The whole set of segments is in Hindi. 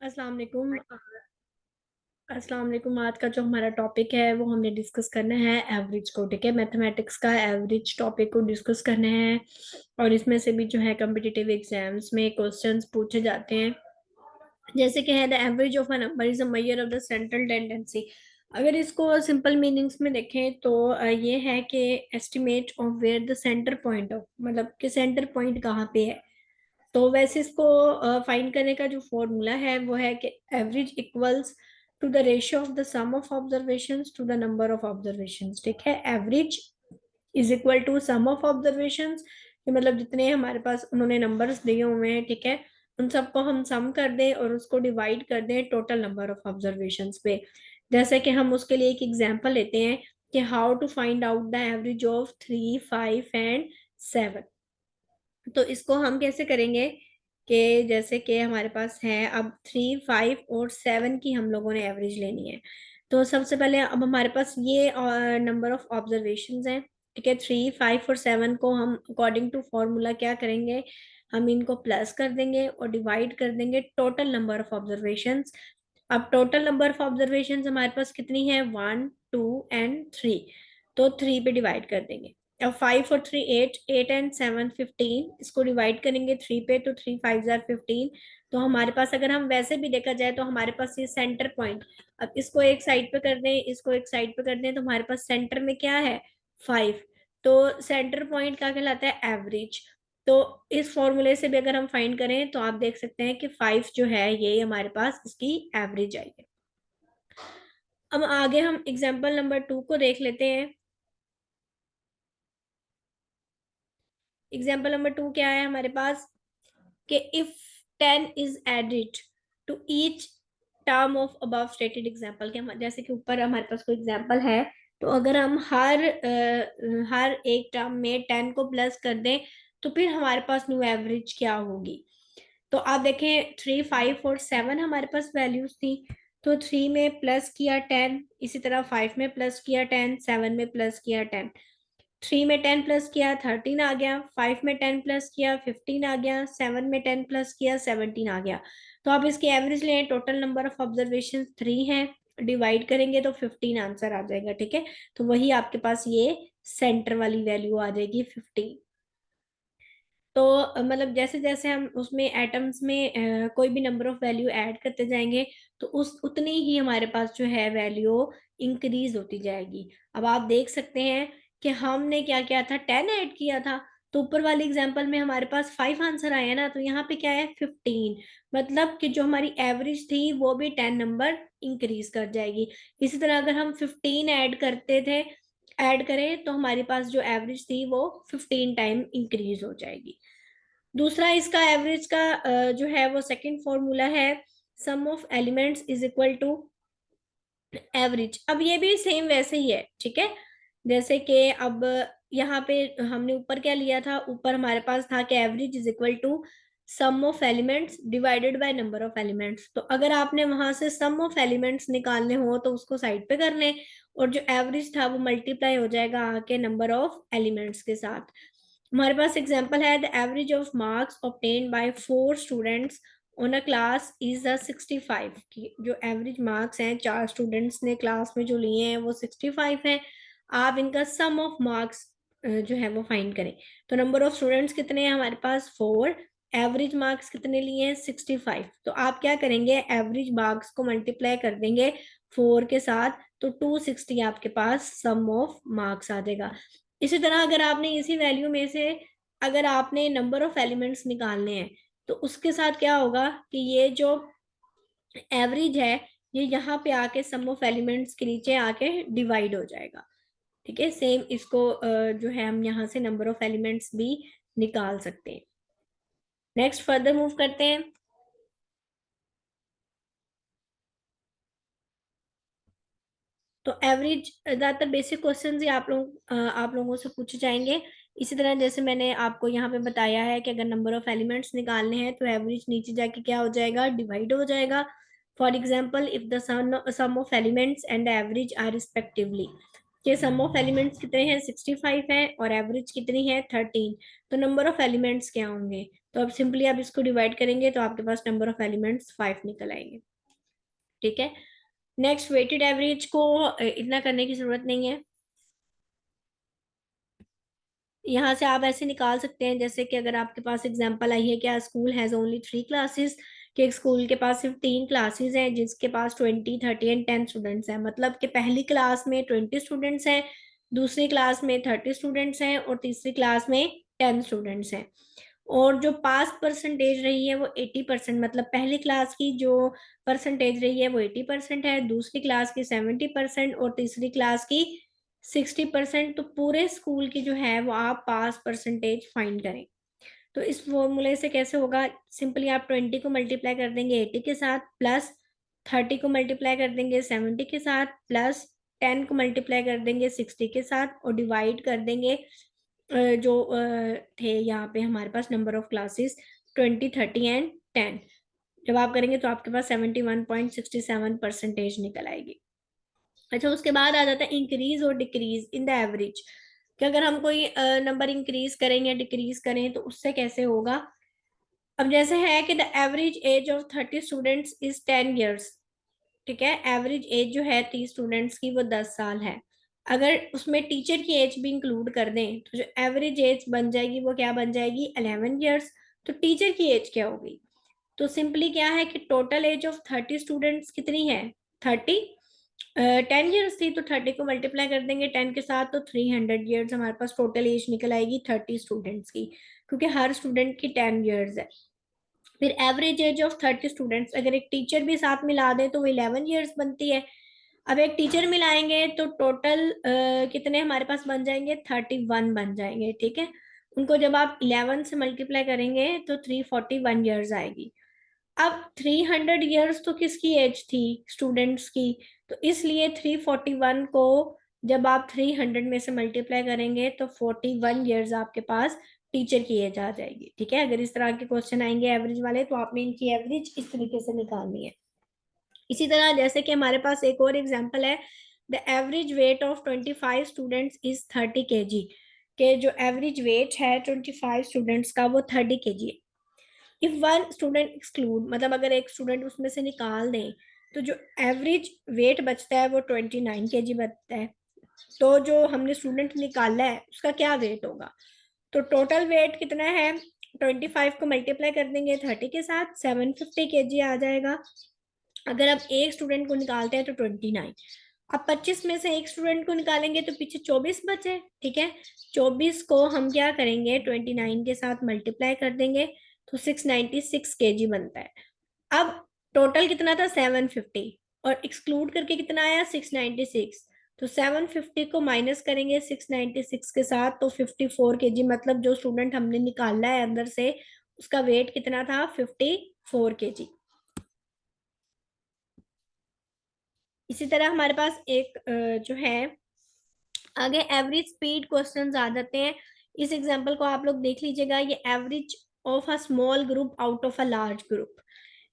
अस्सलाम वालेकुम। अस्सलाम वालेकुम। आज का जो हमारा टॉपिक है वो हमने डिस्कस करना है एवरेज को। ठीक है, मैथमेटिक्स का एवरेज टॉपिक को डिस्कस करना है। और इसमें से भी जो है कम्पिटिटिव एग्जाम्स में क्वेश्चंस पूछे जाते हैं। जैसे कि है the average of a number is a measure of the central tendency. अगर इसको सिंपल मीनिंग्स में देखें तो ये है कि estimate of where the centre point of, मतलब कि सेंटर पॉइंट कहाँ पे है। तो वैसे इसको फाइंड करने का जो फॉर्मूला है वो है कि average equals to the ratio of the sum of observations to the number of observations. ठीक है, average is equal to sum of observations, मतलब जितने हमारे पास उन्होंने नंबर्स दिए हुए हैं, ठीक है, उन सबको हम सम कर दें और उसको डिवाइड कर दें टोटल नंबर ऑफ ऑब्जर्वेशंस पे। जैसे कि हम उसके लिए एक एग्जांपल लेते हैं कि how to find out the average of 3, 5 and 7। तो इसको हम कैसे करेंगे कि जैसे कि हमारे पास है अब 3, 5 और 7 की हम लोगों ने एवरेज लेनी है। तो सबसे पहले अब हमारे पास ये नंबर ऑफ ऑब्जर्वेशंस हैं। ठीक है, 3, 5 और 7 को हम अकॉर्डिंग टू फॉर्मूला क्या करेंगे, हम इनको प्लस कर देंगे और डिवाइड कर देंगे टोटल नंबर ऑफ ऑब्जर्वेशंस। अब टोटल नंबर ऑफ ऑब्जर्वेशंस हमारे पास कितनी है, 1, 2 एंड 3। तो 3 पे डिवाइड कर देंगे। अब 5 और 3 8, 8 एंड 7 15, इसको डिवाइड करेंगे 3 पे तो 3 5 जार 15। तो हमारे पास अगर हम वैसे भी देखा जाए तो हमारे पास ये सेंटर पॉइंट, अब इसको एक साइड पे कर दें, इसको एक साइड पे कर दें, तो हमारे पास सेंटर में क्या है, 5। तो सेंटर पॉइंट क्या कहलाता है, एवरेज। तो इस फॉर्मूले से भी अगर हम फाइंड करें तो आप देख सकते हैं कि 5 जो है ये हमारे पास इसकी एवरेज आई है। अब आगे हम एग्जाम्पल नंबर 2 को देख लेते हैं। एग्जाम्पल नंबर 2 क्या है हमारे पास कि if 10 is added to each term of above stated example के, जैसे कि ऊपर हमारे पास कोई एग्जाम्पल है, तो अगर हम हर एक टर्म में 10 को प्लस कर दें तो फिर हमारे पास न्यू एवरेज क्या होगी। तो आप देखें 3, 5 और 7 हमारे पास वैल्यूज थी। तो 3 में प्लस किया 10, इसी तरह 5 में प्लस किया 10, 7 में प्लस किया 10। 3 में 10 प्लस किया 13 आ गया, 5 में 10 प्लस किया 15 आ गया, 7 में 10 प्लस किया 17 आ गया। तो आप इसकी एवरेज लें, टोटल नंबर ऑफ ऑब्जर्वेशन 3 है, डिवाइड करेंगे तो 15 आंसर आ जाएगा। ठीक है, तो वही आपके पास ये सेंटर वाली वैल्यू आ जाएगी 15। तो मतलब जैसे जैसे हम उसमें एटम्स में कोई भी नंबर ऑफ वैल्यू ऐड करते जाएंगे तो उस उतनी ही हमारे पास जो है वैल्यू इंक्रीज होती जाएगी। अब आप देख सकते हैं कि हमने क्या किया था, 10 ऐड किया था, तो ऊपर वाले एग्जांपल में हमारे पास 5 आंसर आया ना, तो यहाँ पे क्या है 15। मतलब कि जो हमारी एवरेज थी वो भी 10 नंबर इंक्रीज कर जाएगी। इसी तरह अगर हम 15 ऐड करते थे, ऐड करें तो हमारे पास जो एवरेज थी वो 15 टाइम इंक्रीज हो जाएगी। दूसरा इसका एवरेज का जो है वो सेकंड फॉर्मूला है, sum of elements is equal to average. अब ये भी सेम वैसे ही है। ठीक है, जैसे कि अब यहाँ पे हमने ऊपर क्या लिया था, ऊपर हमारे पास था कि average is equal to sum of elements divided by number of elements. तो अगर आपने वहां से सम ऑफ एलिमेंट्स निकालने हो तो उसको साइड पे कर लें, और जो एवरेज था वो मल्टीप्लाई हो जाएगा आके नंबर ऑफ एलिमेंट्स के साथ। हमारे पास एग्जांपल है the average of marks obtain bye 4 students on a class is the 65। की जो एवरेज मार्क्स हैं 4 स्टूडेंट्स ने क्लास में जो लिए हैं वो 65 है। आप इनका सम ऑफ मार्क्स जो है वो फाइंड करें। तो नंबर ऑफ स्टूडेंट्स कितने हैं हमारे पास 4, एवरेज मार्क्स कितने लिए हैं 65। तो आप क्या करेंगे, एवरेज मार्क्स को मल्टीप्लाई कर देंगे 4 के साथ, तो 260 आपके पास सम ऑफ मार्क्स आ जाएगा। इसी तरह अगर आपने इसी वैल्यू में से अगर आपने नंबर ऑफ एलिमेंट्स निकालने हैं तो उसके साथ क्या होगा कि ये जो एवरेज है ये यहाँ पे आके सम ऑफ एलिमेंट्स के नीचे आके डिवाइड हो जाएगा। ठीक है, सेम इसको जो है हम यहाँ से नंबर ऑफ एलिमेंट्स भी निकाल सकते हैं। नेक्स्ट फर्दर मूव करते हैं। तो एवरेज ज्यादातर बेसिक क्वेश्चंस ही आप लोगों से पूछे जाएंगे। इसी तरह जैसे मैंने आपको यहाँ पे बताया है कि अगर नंबर ऑफ एलिमेंट्स निकालने हैं तो एवरेज नीचे जाके क्या हो जाएगा, डिवाइड हो जाएगा। For example if the sum of elements and average are respectively. कि सम ऑफ एलिमेंट्स कितने हैं 65 है और एवरेज कितनी है 13, तो नंबर ऑफ एलिमेंट्स क्या होंगे। तो अब सिंपली आप इसको डिवाइड करेंगे तो आपके पास नंबर ऑफ एलिमेंट्स 5 निकल आएंगे। ठीक है, नेक्स्ट वेटेड एवरेज को इतना करने की जरूरत नहीं है। यहाँ से आप ऐसे निकाल सकते हैं जैसे कि अगर आपके पास एग्जांपल आई है कि स्कूल हैज ओनली 3 क्लासेस, कि एक स्कूल के पास सिर्फ 3 क्लासेस हैं जिसके पास 20, 30 एंड 10 स्टूडेंट्स हैं, मतलब कि पहली क्लास में 20 स्टूडेंट्स हैं, दूसरी क्लास में 30 स्टूडेंट्स हैं और तीसरी क्लास में 10 स्टूडेंट्स हैं। और जो पास परसेंटेज रही है वो 80%, मतलब पहली क्लास की जो परसेंटेज रही है वो 80% है, दूसरी क्लास की 70% और तीसरी क्लास की 60%। तो पूरे स्कूल की जो है वो आप पास परसेंटेज फाइंड करें। तो इस फॉर्मूले से कैसे होगा, सिंपली आप 20 को मल्टीप्लाई कर देंगे 80 के साथ, प्लस 30 को मल्टीप्लाई कर देंगे 70 के साथ, प्लस 10 को मल्टीप्लाई कर देंगे 60 के साथ और डिवाइड कर देंगे जो थे यहाँ पे हमारे पास नंबर ऑफ क्लासेस 20, 30 एंड 10। जब आप करेंगे तो आपके पास 71.67% निकल आएगी। अच्छा, उसके बाद आ जाता है इंक्रीज और डिक्रीज इन द एवरेज, कि अगर हम कोई नंबर इंक्रीज करें या डिक्रीज करें तो उससे कैसे होगा। अब जैसे है कि the average age of 30 students is 10 years. ठीक है, एवरेज एज जो है 30 स्टूडेंट्स की वो 10 साल है। अगर उसमें टीचर की एज भी इंक्लूड कर दें तो जो एवरेज एज बन जाएगी वो क्या बन जाएगी 11 ईयर्स। तो टीचर की एज क्या होगी, तो सिंपली क्या है कि टोटल एज ऑफ 30 स्टूडेंट्स कितनी है 30, 10 ईयर्स थी, तो 30 को मल्टीप्लाई कर देंगे 10 के साथ तो 300 ईयर्स हमारे पास टोटल एज निकल आएगी 30 स्टूडेंट्स की, क्योंकि हर स्टूडेंट की 10 ईयर्स है। फिर एवरेज एज ऑफ 30 स्टूडेंट्स, अगर एक टीचर भी साथ मिला दें तो वो 11 ईयर्स बनती है। अब एक टीचर मिलाएंगे तो टोटल कितने हमारे पास बन जाएंगे 31 बन जाएंगे। ठीक है, उनको जब आप 11 से मल्टीप्लाई करेंगे तो 341 ईयर्स आएगी। अब 300 ईयर्स तो किसकी एज थी स्टूडेंट्स की, तो इसलिए 341 को जब आप 300 में से मल्टीप्लाई करेंगे तो 41 ईयर्स आपके पास टीचर की एज आ जाएगी। ठीक है, अगर इस तरह के क्वेश्चन आएंगे एवरेज वाले तो आपने इनकी एवरेज इस तरीके से निकालनी है। इसी तरह जैसे कि हमारे पास एक और एग्जांपल है, the average weight of 25 students is 30 kg, के जो एवरेज वेट है 25 स्टूडेंट्स का वो 30 kg है। इफ वन स्टूडेंट एक्सक्लूड, मतलब अगर एक स्टूडेंट उसमें से निकाल दें तो जो एवरेज वेट बचता है वो 29 kg बचता है। तो जो हमने स्टूडेंट निकाला है उसका क्या वेट होगा, तो टोटल वेट कितना है 25 को मल्टीप्लाई कर देंगे 30 के साथ 750 kg आ जाएगा। अगर आप एक स्टूडेंट को निकालते हैं तो 29, अब 25 में से एक स्टूडेंट को निकालेंगे तो पीछे 24 बचे। ठीक है, 24 को हम क्या करेंगे 29 के साथ मल्टीप्लाई कर देंगे तो 696 kg बनता है। अब टोटल कितना था 750 और एक्सक्लूड करके कितना आया 696, तो 750 को माइनस करेंगे 696 के साथ तो 54 kg, मतलब जो स्टूडेंट हमने निकाला है अंदर से उसका वेट कितना था 54 kg। इसी तरह हमारे पास एक जो है आगे एवरेज स्पीड क्वेश्चंस आ जाते हैं। इस एग्जांपल को आप लोग देख लीजिएगा, ये average of a small group out of a large group,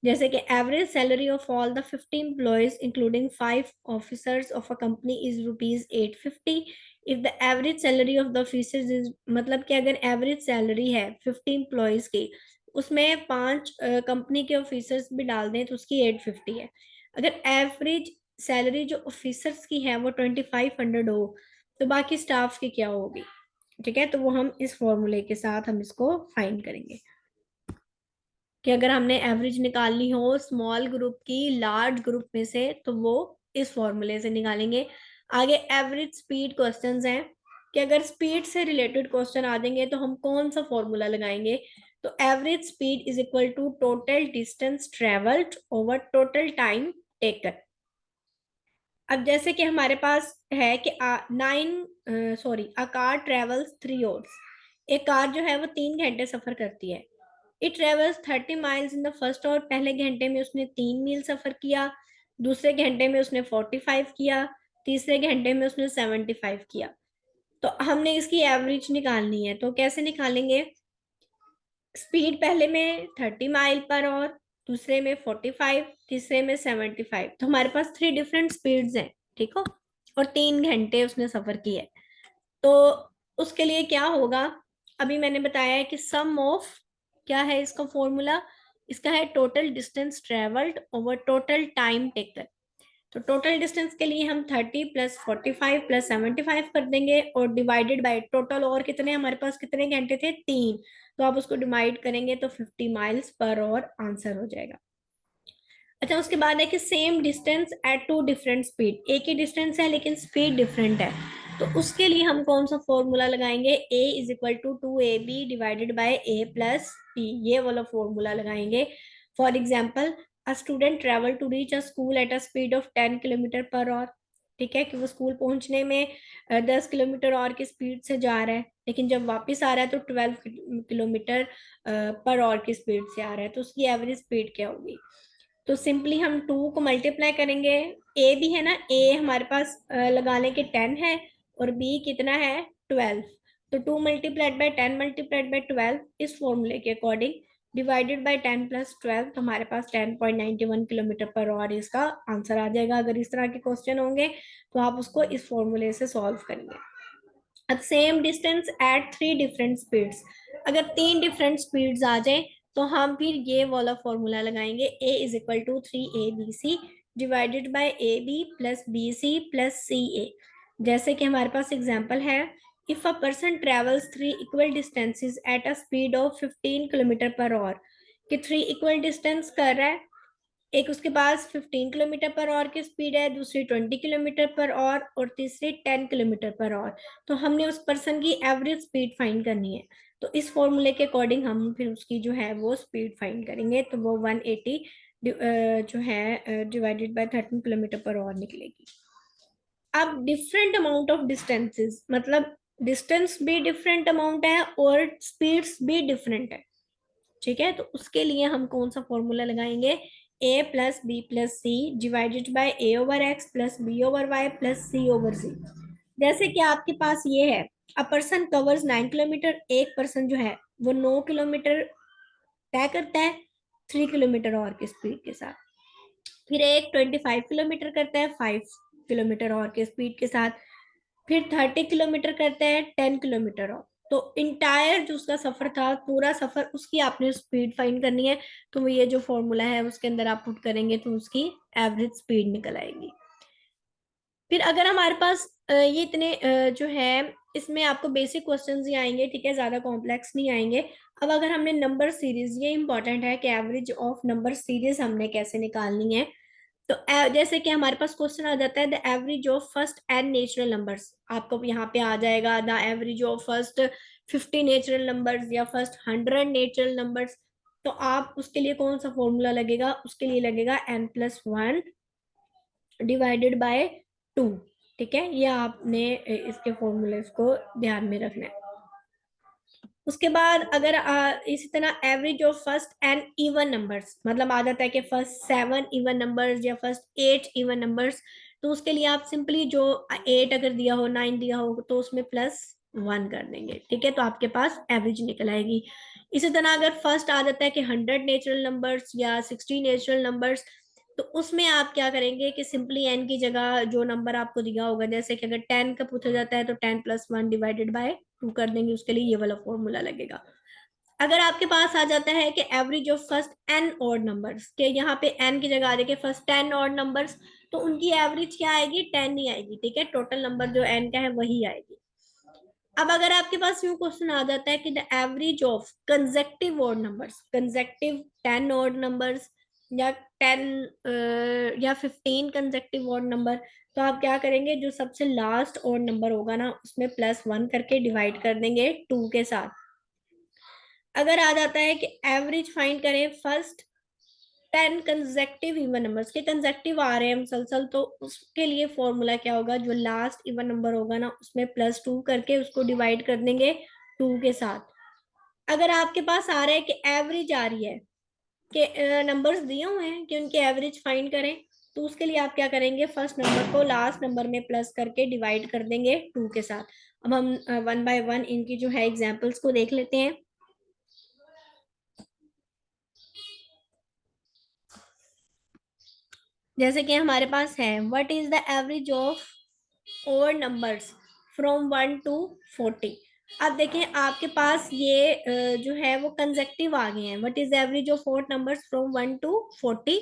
जैसे कि average salary of all the 50 employees including 5 officers of a company is ₹850। If the average salary of the officers is, मतलब कि अगर एवरेज सैलरी है 50 एम्प्लॉयज की, उसमें 5 कंपनी के ऑफिसर्स भी डाल दें तो उसकी 850 है। अगर एवरेज सैलरी जो ऑफिसर्स की है वो 2500 हो तो बाकी स्टाफ की क्या होगी। ठीक है, तो वो हम इस फॉर्मूले के साथ हम इसको फाइंड करेंगे कि अगर हमने एवरेज निकालनी हो स्मॉल ग्रुप की लार्ज ग्रुप में से तो वो इस फॉर्मूले से निकालेंगे। आगे एवरेज स्पीड क्वेश्चंस हैं कि अगर स्पीड से रिलेटेड क्वेश्चन आ जाएंगे तो हम कौन सा फॉर्मूला लगाएंगे, तो average speed is equal to total distance travelled over total time taken. अब जैसे कि हमारे पास है कि 9 कार ट्रेवल्स 3 आवर्स, एक कार जो है वो 3 घंटे सफर करती है। It travels 30 miles in the first hour, पहले घंटे में उसने 3 मील सफर किया, दूसरे घंटे में उसने 45 किया, तीसरे घंटे में उसने 75 किया। तो हमने इसकी एवरेज निकालनी है, तो कैसे निकालेंगे, स्पीड पहले में 30 माइल पर आवर, दूसरे में 45, तीसरे में 75, तो हमारे पास 3 डिफरेंट स्पीड्स हैं। ठीक हो, और 3 घंटे उसने सफर किया है, तो उसके लिए क्या होगा? अभी मैंने बताया है कि सम ऑफ, क्या है इसका फॉर्मूला? इसका है total distance travelled over total time taken. तो टोटल डिस्टेंस के लिए हम 30 प्लस 45 प्लस 75 कर देंगे, और डिवाइडेड बाय टोटल, और कितने हमारे पास कितने घंटे थे? 3। तो आप उसको डिवाइड करेंगे तो 50 माइल्स पर आवर आंसर हो जाएगा। अच्छा, उसके बाद है कि same distance at two different speed, एक ही डिस्टेंस है लेकिन स्पीड डिफरेंट है। तो उसके लिए हम कौन सा फॉर्मूला लगाएंगे? A is equal to 2ab divided by A plus B, ये वाला फॉर्मूला लगाएंगे। For example, a student travel to reach a school at a speed of 10 kilometre per hour. ठीक है, कि वो स्कूल पहुंचने में 10 किलोमीटर और की स्पीड से जा रहा है, लेकिन जब वापस आ रहा है तो 12 किलोमीटर पर आवर की स्पीड से आ रहा है, तो उसकी एवरेज स्पीड क्या होगी? तो सिंपली हम 2 को मल्टीप्लाई करेंगे। ए भी है ना, ए हमारे पास लगा लें कि 10 है, और बी कितना है? 12। तो 2 मल्टीप्लाइड बाय 10 मल्टीप्लाइड बाय 12, इस फॉर्मूले के अकॉर्डिंग डिवाइडेड बाय 10 प्लस 12, तो हमारे पास 10.91 किलोमीटर पर आवर इसका आंसर आ जाएगा। अगर इस तरह के क्वेश्चन होंगे तो आप उसको इस फॉर्मूले से सॉल्व करेंगे। अब same distance at 3 different speeds, अगर 3 डिफरेंट स्पीड्स आ जाए तो हम फिर ये वाला फॉर्मूला लगाएंगे, A is equal to 3abc divided by A B plus B C plus C A. जैसे कि हमारे पास एग्जांपल है, if a person travels 3 equal distances at a speed of 15 kilometre per hour, कि 3 इक्वल डिस्टेंस कर रहा है, एक उसके पास 15 किलोमीटर पर आवर की स्पीड है, दूसरी 20 किलोमीटर पर आवर, और तीसरी 10 किलोमीटर पर आवर। तो हमने उस पर्सन की एवरेज स्पीड फाइंड करनी है। तो इस फॉर्मूले के अकॉर्डिंग हम फिर उसकी जो है वो स्पीड फाइंड करेंगे, तो वो 180 जो है divided by 13 kilometre per our निकलेगी। अब डिफरेंट अमाउंट ऑफ डिस्टेंसेस, मतलब डिस्टेंस भी डिफरेंट अमाउंट है और स्पीड्स भी डिफरेंट है। ठीक है, तो उसके लिए हम कौन सा फॉर्मूला लगाएंगे? A plus B plus C divided by A over X plus B over Y plus C over Z. जैसे कि आपके पास ये है, अ पर्सन कवर्स 9 किलोमीटर, एक पर्सन जो है वो 9 किलोमीटर तय करता है 3 किलोमीटर और की स्पीड के साथ। फिर एक 25 किलोमीटर करता है 5 किलोमीटर और की स्पीड के साथ। फिर 30 किलोमीटर करते हैं 10 किलोमीटर और। तो इंटायर जो उसका सफर था, पूरा सफर, उसकी आपने स्पीड फाइंड करनी है। तो वो ये जो फॉर्मूला है उसके अंदर आप पुट करेंगे तो उसकी एवरेज स्पीड निकल आएगी। फिर अगर हमारे पास ये इतने जो है, इसमें आपको बेसिक क्वेश्चंस ही आएंगे, ठीक है, ज्यादा कॉम्प्लेक्स नहीं आएंगे। अब अगर हमने नंबर सीरीज, ये इंपॉर्टेंट है कि एवरेज ऑफ नंबर सीरीज हमने कैसे निकालनी है। तो जैसे कि हमारे पास क्वेश्चन आ जाता है the average of first n natural numbers, आपको यहाँ पे आ जाएगा the average of first 50 natural numbers या फर्स्ट 100 नेचुरल नंबर्स। तो आप उसके लिए कौन सा फॉर्मूला लगेगा? उसके लिए लगेगा n+1 डिवाइडेड बाय 2। ठीक है, ये आपने इसके फॉर्मूले को ध्यान में रखना है। उसके बाद अगर इसी तरह average of first n even numbers, मतलब आ जाता है कि फर्स्ट 7 इवन नंबर्स या फर्स्ट 8 इवन नंबर्स, तो उसके लिए आप सिंपली जो 8 अगर दिया हो, 9 दिया हो, तो उसमें +1 कर देंगे। ठीक है, तो आपके पास एवरेज निकल आएगी। इसी तरह अगर फर्स्ट आ जाता है कि 100 नेचुरल नंबर्स या 60 नेचुरल नंबर्स, तो उसमें आप क्या करेंगे कि सिंपली एन की जगह जो नंबर आपको दिया होगा, जैसे कि अगर 10 का पूछा जाता है तो 10+1 डिवाइडेड बाय 2 कर देंगे, उसके लिए ये वाला फॉर्मूला लगेगा। अगर आपके पास आ जाता है कि average of first n odd numbers, के यहाँ पे एन की जगह आ जाएगी फर्स्ट 10 ऑड नंबर्स, तो उनकी एवरेज क्या आएगी? 10 ही आएगी। ठीक है, टोटल नंबर जो एन का है वही आएगी। अब अगर आपके पास यूं क्वेश्चन आ जाता है कि the average of consecutive odd numbers, consecutive 10 odd numbers या 10 या 15 कंसेक्टिव ऑड नंबर, तो आप क्या करेंगे? जो सबसे लास्ट ऑड नंबर होगा ना, उसमें +1 करके डिवाइड कर देंगे 2 के साथ। अगर आ जाता है कि एवरेज फाइंड करें फर्स्ट 10 कंसेक्टिव इवन नंबर्स के, कंसेक्टिव आ रहे हैं मुसलसल, तो उसके लिए फॉर्मूला क्या होगा? जो लास्ट इवन नंबर होगा ना, उसमें +2 करके उसको डिवाइड कर देंगे 2 के साथ। अगर आपके पास आ रहा है कि एवरेज आ रही है, कि नंबर्स दिए हुए हैं कि उनकी एवरेज फाइंड करें, तो उसके लिए आप क्या करेंगे? फर्स्ट नंबर को लास्ट नंबर में प्लस करके डिवाइड कर देंगे 2 के साथ। अब हम 1 बाय 1 इनकी जो है एग्जाम्पल्स को देख लेते हैं। जैसे कि हमारे पास है, what is the average of और नंबर्स फ्रॉम 1 to 40। अब देखें आपके पास ये जो है वो कंसेक्टिव आ गए हैं। What is average of 4 numbers from 1 to 40?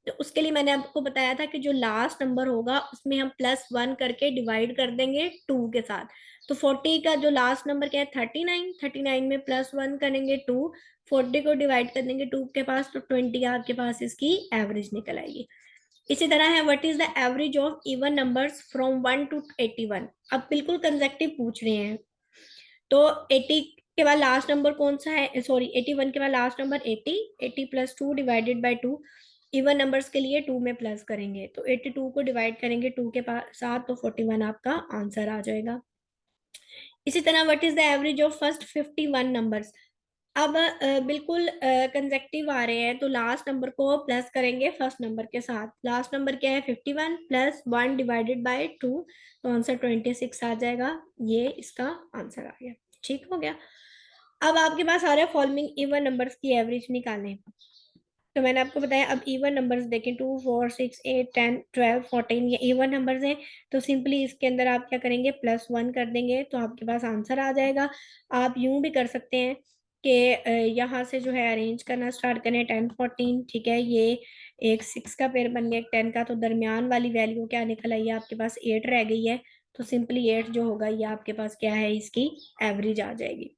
तो उसके लिए मैंने आपको बताया था कि जो लास्ट नंबर होगा उसमें हम +1 करके डिवाइड कर देंगे 2 के साथ। तो 40 का जो लास्ट नंबर क्या है 39, 39 में +1 करेंगे 2, 40 को डिवाइड कर देंगे 2 के पास, तो 20 आपके पास इसकी एवरेज निकल आएगी। इसी तरह है what is the average of even numbers from 1 to 81। अब बिल्कुल कंसेक्टिव पूछ रहे हैं, तो 80 के बाद लास्ट नंबर कौन सा है, सॉरी 81 के बाद last number 80, 80 +2 divided by 2। Even numbers के लिए 2 में प्लस करेंगे, तो 82 को डिवाइड करेंगे 2 के साथ, तो 41 आपका आंसर आ जाएगा। इसी तरह what is the average of first 51 numbers. अब बिल्कुल कंसेक्टिव आ रहे हैं, तो लास्ट नंबर को प्लस करेंगे फर्स्ट नंबर के साथ। लास्ट नंबर क्या है 51 +1 डिवाइडेड बाय 2, तो आंसर 26 आ जाएगा। ये इसका आंसर आ गया। ठीक हो गया। अब आपके पास आ रहे हैं फॉलोइंग इवन नंबर्स की एवरेज निकालें। तो मैंने आपको बताया, अब इवन नंबर्स देखें 2 4 6 8 10 12 14, ये इवन नंबर्स हैं। तो सिंपली इसके अंदर आप क्या करेंगे +1 कर देंगे, तो आपके पास आंसर आ जाएगा। आप यूं भी कर सकते हैं कि यहाँ से जो है अरेंज करना स्टार्ट करें 10 14, ठीक है। ये एक 6 का पेयर बन गया, एक 10 का, तो दरमियान वाली वैल्यू क्या निकल आई है आपके पास 8 रह गई है। तो सिंपली 8 जो होगा ये आपके पास क्या है, इसकी एवरेज आ जाएगी।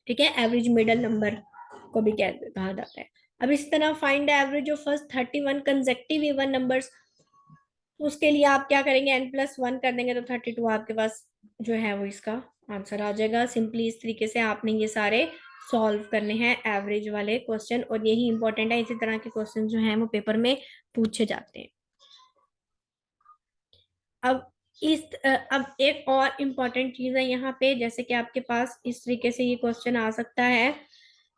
ठीक है, एवरेज मिडल नंबर को भी कहा जाता है। अब इस तरह find the average of first 31 consecutive even numbers. उसके लिए आप क्या करेंगे, n+1 कर देंगे, तो 32 आपके पास जो है वो इसका आंसर आ जाएगा। सिंपली इस तरीके से आपने ये सारे सॉल्व करने हैं एवरेज वाले क्वेश्चन, और यही इंपॉर्टेंट है। इसी तरह के क्वेश्चन जो हैं वो पेपर में पूछे जाते हैं। अब अब एक और इम्पॉर्टेंट चीज है यहाँ पे, जैसे कि आपके पास इस तरीके से ये क्वेश्चन आ सकता है,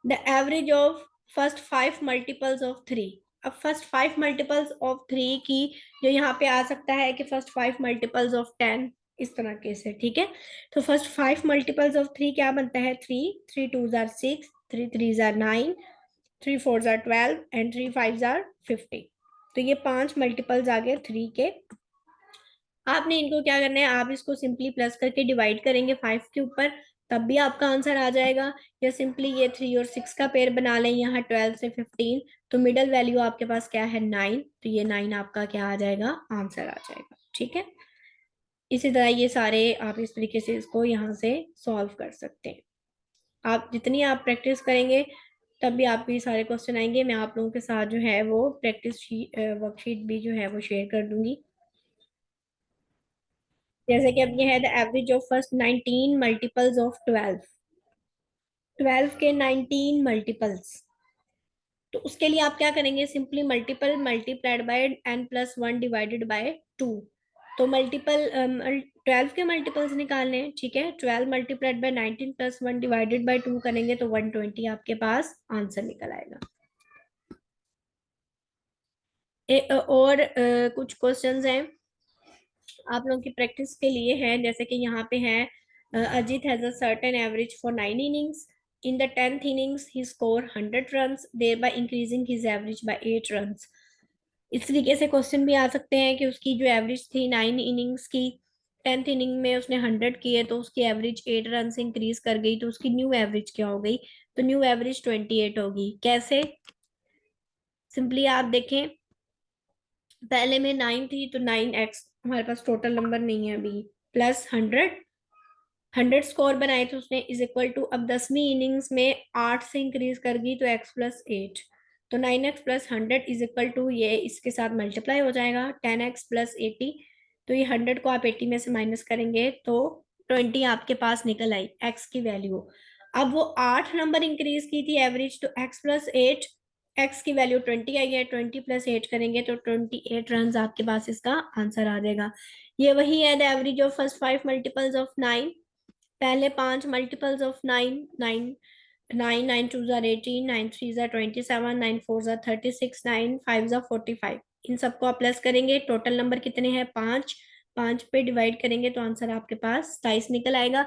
the average of first 5 multiples of 3। अब फर्स्ट 5 मल्टीपल्स ऑफ 3 की जो यहाँ पे आ सकता है कि फर्स्ट 5 मल्टीपल्स ऑफ 10, इस तरह के से, ठीक है। तो फर्स्ट 5 मल्टीपल्स ऑफ 3 क्या बनता है, 3, 3 2 6, 3 3 9, 3 4 12 एंड 3 5 15। तो ये 5 मल्टीपल्स आ गए 3 के। आपने इनको क्या करना है, आप इसको सिंपली प्लस करके डिवाइड करेंगे 5 के ऊपर, तब भी आपका आंसर आ जाएगा। या सिंपली ये 3 और 6 का पेयर बना लें, यहाँ 12 से 15, तो मिडल वैल्यू आपके पास क्या है 9, तो ये 9 आपका क्या आ जाएगा, आंसर आ जाएगा। ठीक है, इसी तरह ये सारे आप इस तरीके से इसको यहाँ से सॉल्व कर सकते हैं। आप जितनी आप प्रैक्टिस करेंगे तब भी आपको ये सारे क्वेश्चन आएंगे। मैं आप लोगों के साथ जो है वो प्रैक्टिस वर्कशीट भी जो है वो शेयर कर दूंगी। जैसे कि अब ये है the average of first 19 multiples of 12। 12 के 19 मल्टीपल्स, तो उसके लिए आप क्या करेंगे, simply multiple multiplied by n+1 divided by 2। तो मल्टीपल 12 के मल्टीपल्स निकालने हैं, ठीक है। 12 मल्टीप्लाइड बाय 19 +1 डिवाइडेड बाय 2 करेंगे, तो 120 आपके पास आंसर निकल आएगा। और कुछ क्वेश्चंस हैं आप लोगों की प्रैक्टिस के लिए है, जैसे कि यहाँ पे है Ajit has a certain average for 9 innings. In the 10th innings he score 100 runs, thereby increasing his average by 8 runs. इस तरीके से क्वेश्चन भी आ सकते हैं कि उसकी जो एवरेज थी 9 इनिंग्स की, 10th इनिंग में उसने 100 किए, तो उसकी एवरेज 8 रन से इंक्रीज कर गई, तो उसकी न्यू एवरेज क्या हो गई, तो न्यू एवरेज 28 होगी। कैसे, सिंपली आप देखें, पहले में 9 थी, तो 9x, हमारे पास टोटल नंबर नहीं है अभी, +100, 100 स्कोर बनाए थे उसने, इज इक्वल टू, अब 10वीं इनिंग्स में 8 से इंक्रीज कर गई, तो x+8, तो 9x+100 इज इक्वल टू, ये इसके साथ मल्टीप्लाई हो जाएगा 10x+80। तो ये 100 को आप 80 में से माइनस करेंगे, तो 20 आपके पास निकल आई x की वैल्यू। अब वो 8 नंबर इंक्रीज की थी एवरेज, तो x+8, x की वैल्यू 20 आई है, 20 + 8 करेंगे, तो 28 रन आपके पास इसका आंसर आ जाएगा। ये वही है the average of first 5 multiples of 9। पहले 5 मल्टीपल्स ऑफ 9, 9, 9, 9 2 = 18, 9 3 = 27, 9 4 = 36, 9 5 = 45। इन सबको आप प्लस करेंगे, टोटल नंबर कितने हैं 5, 5 पे डिवाइड करेंगे, तो आंसर आपके पास 27 निकल आएगा।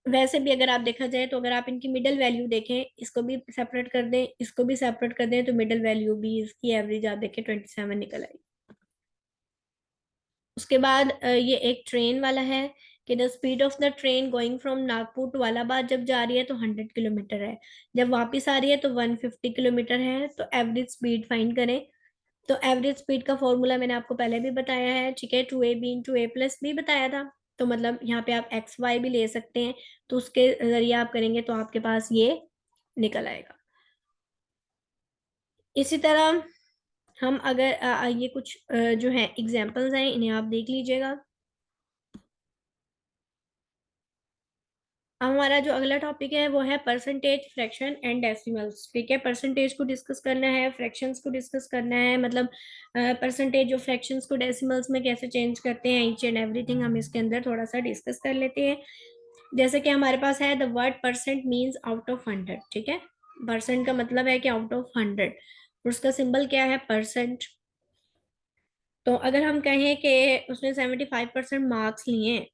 वैसे भी अगर आप देखा जाए, तो अगर आप इनकी मिडल वैल्यू देखें, इसको भी सेपरेट कर दें, इसको भी सेपरेट कर दें, तो मिडल वैल्यू भी इसकी एवरेज आप देखें 27 निकल आई। उसके बाद ये एक ट्रेन वाला है कि the speed of the train going from Nagpur to Allahabad जब जा रही है तो 100 किलोमीटर है, जब वापस आ रही है तो 150 किलोमीटर है, तो एवरेज स्पीड फाइंड करें। तो एवरेज स्पीड का फॉर्मूला मैंने आपको पहले भी बताया है, ठीक है, 2ab इंटू ए प्लस बी बताया था। तो मतलब यहाँ पे आप एक्स वाई भी ले सकते हैं, तो उसके जरिए आप करेंगे तो आपके पास ये निकल आएगा। इसी तरह हम अगर ये कुछ जो है एग्जाम्पल्स हैं, इन्हें आप देख लीजिएगा। अब हमारा जो अगला टॉपिक है वो है परसेंटेज, फ्रैक्शन एंड डेसिमल्स। ठीक है, परसेंटेज को डिस्कस करना है, फ्रैक्शंस को डिस्कस करना है, मतलब परसेंटेज और फ्रैक्शंस को डेसिमल्स में कैसे चेंज करते हैं, ईच एंड एवरीथिंग हम इसके अंदर थोड़ा सा डिस्कस कर लेते हैं। जैसे कि हमारे पास है the word percent means out of 100। ठीक है, परसेंट का मतलब है कि आउट ऑफ 100, उसका सिंबल क्या है, परसेंट। तो अगर हम कहें कि उसने 75% मार्क्स लिए हैं,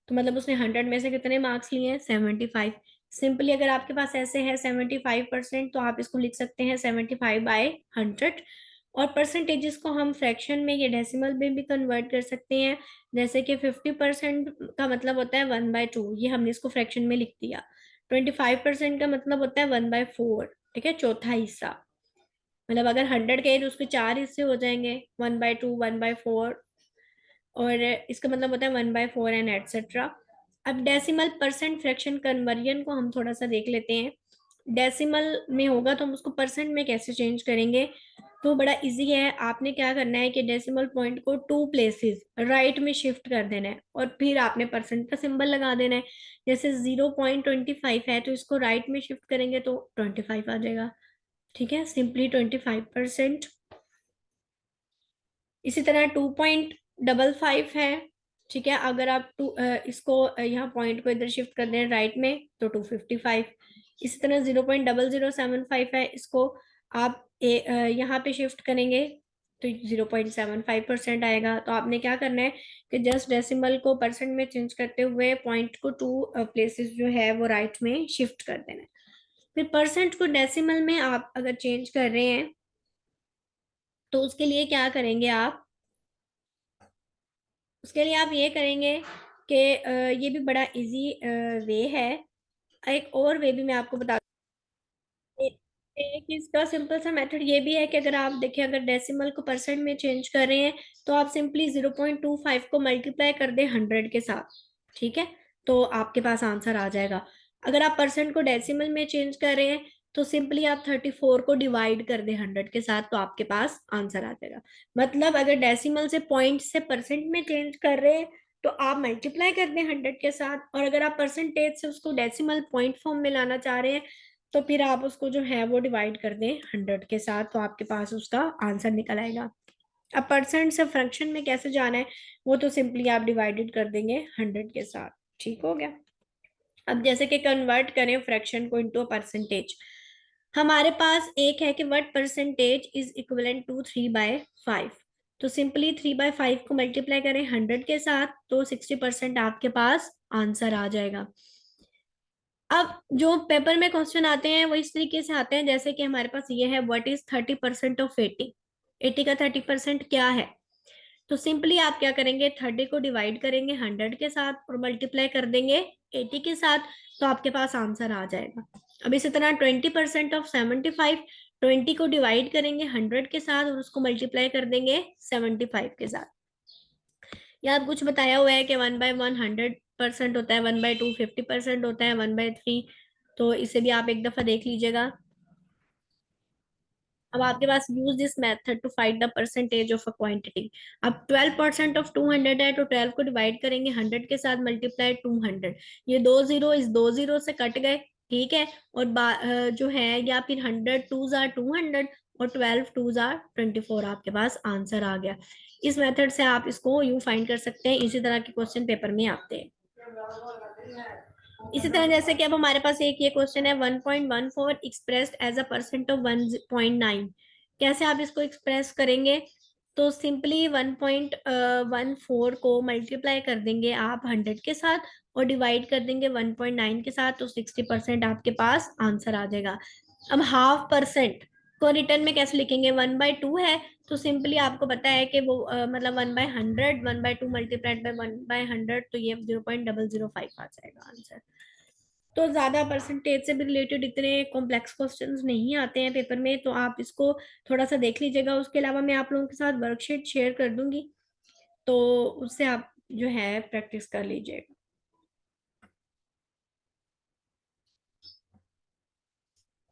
तो मतलब उसने 100 में से कितने मार्क्स लिए हैं, 75। सिंपली अगर आपके पास ऐसे है 75%, तो आप इसको लिख सकते हैं 75/100। और परसेंटेजेस को हम फ्रैक्शन में या डेसिमल में भी कन्वर्ट कर सकते हैं। जैसे कि 50% का मतलब होता है 1/2, ये हमने इसको फ्रैक्शन में लिख दिया। 25% का मतलब होता है 1/4, ठीक है, चौथा हिस्सा। मतलब अगर 100 के हैं तो उसके 4 हिस्से हो जाएंगे, 1/2, 1/4, और इसका मतलब होता है 1/4 एंड एटसेट्रा। अब डेसिमल परसेंट फ्रैक्शन कन्वर्जन को हम थोड़ा सा देख लेते हैं। डेसिमल में होगा तो हम उसको परसेंट में कैसे चेंज करेंगे, तो बड़ा इजी है। आपने क्या करना है कि डेसिमल पॉइंट को 2 प्लेसेस राइट में शिफ्ट कर देना है, और फिर आपने परसेंट का सिंबल लगा देना है। जैसे 0.25 है तो इसको राइट में शिफ्ट करेंगे तो 25 आ जाएगा। ठीक है, सिंपली 25%। इसी तरह 2.55 है। ठीक है, अगर आप इसको यहाँ पॉइंट को इधर शिफ्ट कर दें राइट में तो 255। इसी तरह 0.0075 है, इसको आप यहाँ पे शिफ्ट करेंगे तो 0.75% आएगा। तो आपने क्या करना है कि जस्ट डेसिमल को परसेंट में चेंज करते हुए पॉइंट को 2 प्लेसेस जो है वो राइट में शिफ्ट कर देना है। फिर परसेंट को डेसिमल में आप अगर चेंज कर रहे हैं तो उसके लिए क्या करेंगे आप, उसके लिए आप ये करेंगे कि ये भी बड़ा इजी वे है। एक और वे भी मैं आपको बता एक इसका सिंपल सा मेथड ये भी है कि अगर आप देखें, अगर डेसिमल को परसेंट में चेंज कर रहे हैं तो आप सिंपली 0.25 को मल्टीप्लाई कर दें 100 के साथ। ठीक है, तो आपके पास आंसर आ जाएगा। अगर आप परसेंट को डेसिमल में चेंज कर रहे हैं तो सिंपली आप 34 को डिवाइड कर दें 100 के साथ, तो आपके पास आंसर आ जाएगा। मतलब अगर डेसिमल से पॉइंट से परसेंट में चेंज कर रहे हैं तो आप मल्टीप्लाई कर दें 100 के साथ, और अगर आप परसेंटेज से उसको डेसिमल पॉइंट फॉर्म में लाना चाह रहे हैं तो फिर आप उसको जो है वो डिवाइड कर दें 100 के साथ, तो आपके पास उसका आंसर निकल आएगा। अब परसेंट से फ्रैक्शन में कैसे जाना है, वो तो सिंपली आप डिवाइडेड कर देंगे 100 के साथ। ठीक हो गया। अब जैसे कि कन्वर्ट करें फ्रैक्शन को इनटू परसेंटेज, हमारे पास एक है कि what percentage is equivalent to 3/5। तो सिंपली 3/5 को मल्टीप्लाई करें 100 के साथ तो 60% आपके पास आंसर आ जाएगा। अब जो पेपर में क्वेश्चन आते हैं वो इस तरीके से आते हैं, जैसे कि हमारे पास ये है व्हाट इज 30% ऑफ 80। 80 का 30% क्या है, तो सिंपली आप क्या करेंगे, 30 को डिवाइड करेंगे 100 के साथ और मल्टीप्लाई कर देंगे 80 के साथ, तो आपके पास आंसर आ जाएगा। अब इसी तरह 20% ऑफ 75, 20 को डिवाइड करेंगे 100 के साथ और उसको मल्टीप्लाई कर देंगे 75 के साथ। यार कुछ बताया हुआ है कि 1/1 100% होता है, 1/2 50% होता है, 1/3, तो इसे भी आप एक दफा देख लीजिएगा। अब आपके पास use this method to find the percentage of a quantity. अब 12% ऑफ 200 है तो 12 को डिवाइड करेंगे 100 के साथ, मल्टीप्लाई 200। ये दो जीरो इस दो जीरो से कट गए, ठीक है, और जो है या फिर 100 2 जार 200 और 12 2 जार 24, आपके पास आंसर आ गया। इस मेथड से आप इसको यू फाइंड कर सकते हैं, इसी तरह के क्वेश्चन पेपर में आते हैं। इसी तरह जैसे कि अब हमारे पास एक ये क्वेश्चन है 1.14 expressed as a percent of 1.9। कैसे आप इसको एक्सप्रेस करेंगे, तो सिंपली 1.14 को मल्टीप्लाई कर देंगे आप 100 के साथ और डिवाइड कर देंगे 1.9 के साथ, तो 60% आपके पास आंसर आ जाएगा। अब 0.5%, को रिटर्न में कैसे लिखेंगे, 1/2 है, तो सिंपली आपको पता है कि वो मतलब 1/100, 1/2 मल्टीप्लाइड बाय 1/100, तो ये 0.005 आ जाएगा आंसर। तो ज्यादा परसेंटेज से भी रिलेटेड इतने कॉम्प्लेक्स क्वेश्चंस नहीं आते हैं पेपर में, तो आप इसको थोड़ा सा देख लीजिएगा। उसके अलावा मैं आप लोगों के साथ वर्कशीट शेयर कर दूंगी, तो उससे आप जो है प्रैक्टिस कर लीजिएगा।